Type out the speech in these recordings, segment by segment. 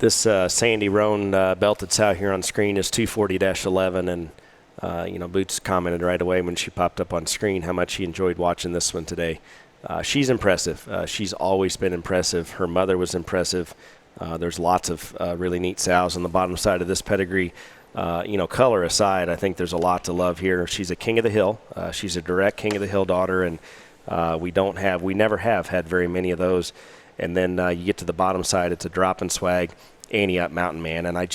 This Sandy Roan belted sow here on screen is 240-11, and Boots commented right away when she popped up on screen how much he enjoyed watching this one today. She's impressive. She's always been impressive. Her mother was impressive. There's lots of really neat sows on the bottom side of this pedigree. Color aside, I think there's a lot to love here. She's a King of the Hill. She's a direct King of the Hill daughter, and we never have had very many of those. And then you get to the bottom side, it's a drop and swag, Annie Up Mountain Man. And I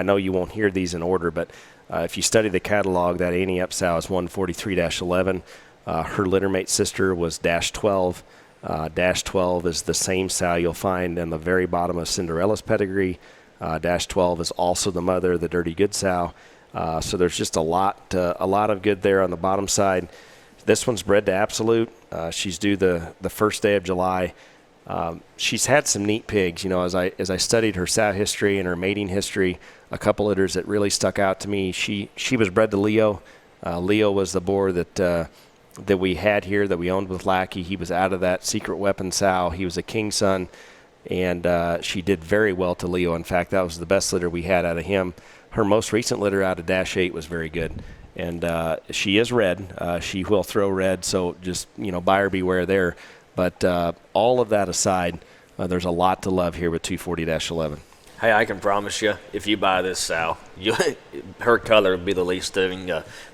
know you won't hear these in order, but if you study the catalog, that Annie Up sow is 143-11. Her littermate sister was -12. -12 is the same sow you'll find in the very bottom of Cinderella's pedigree. -12 is also the mother of the Dirty Good sow. So there's just a lot of good there on the bottom side. This one's bred to Absolute. She's due the first day of July. She's had some neat pigs. As I studied her sow history and her mating history, a couple litters that really stuck out to me. She was bred to Leo. Leo was the boar that we had here, that we owned with Lackey. He was out of that secret weapon sow. He was a king son, and she did very well to Leo. In fact, that was the best litter we had out of him. Her most recent litter out of Dash 8 was very good. And she is red. She will throw red, so just, buyer beware there. But all of that aside, there's a lot to love here with 240-11. Hey, I can promise you, if you buy this sow, her color will be the least thing,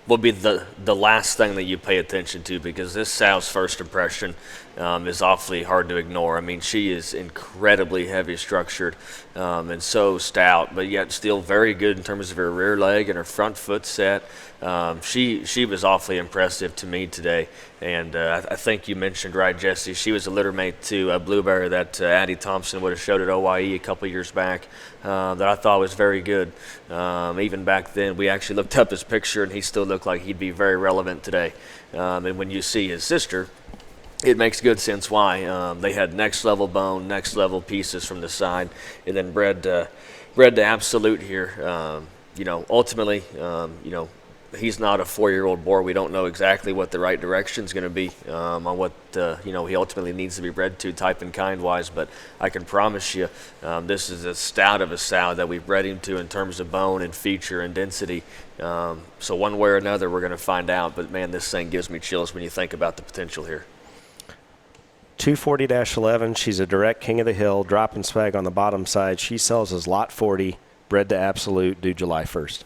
will be the last thing that you pay attention to, because this sow's first impression is awfully hard to ignore. I mean, she is incredibly heavy structured and so stout, but yet still very good in terms of her rear leg and her front foot set. She was awfully impressive to me today, and I think you mentioned right, Jesse, she was a littermate to Blueberry that Addie Thompson would have showed at OYE a couple years back that I thought was very good. Even back then, we actually looked up his picture, and he still looked like he'd be very relevant today. And when you see his sister, it makes good sense why. They had next level bone, next level pieces from the side, and then bred to Absolute here. Ultimately, he's not a 4-year-old boar. We don't know exactly what the right direction is going to be on what he ultimately needs to be bred to, type and kind wise. But I can promise you, this is as stout of a sow that we've bred him to in terms of bone and feature and density. So one way or another, we're going to find out. But man, this thing gives me chills when you think about the potential here. 240-11. She's a direct King of the Hill, drop and swag on the bottom side. She sells as lot 40, bred to Absolute, due July 1st.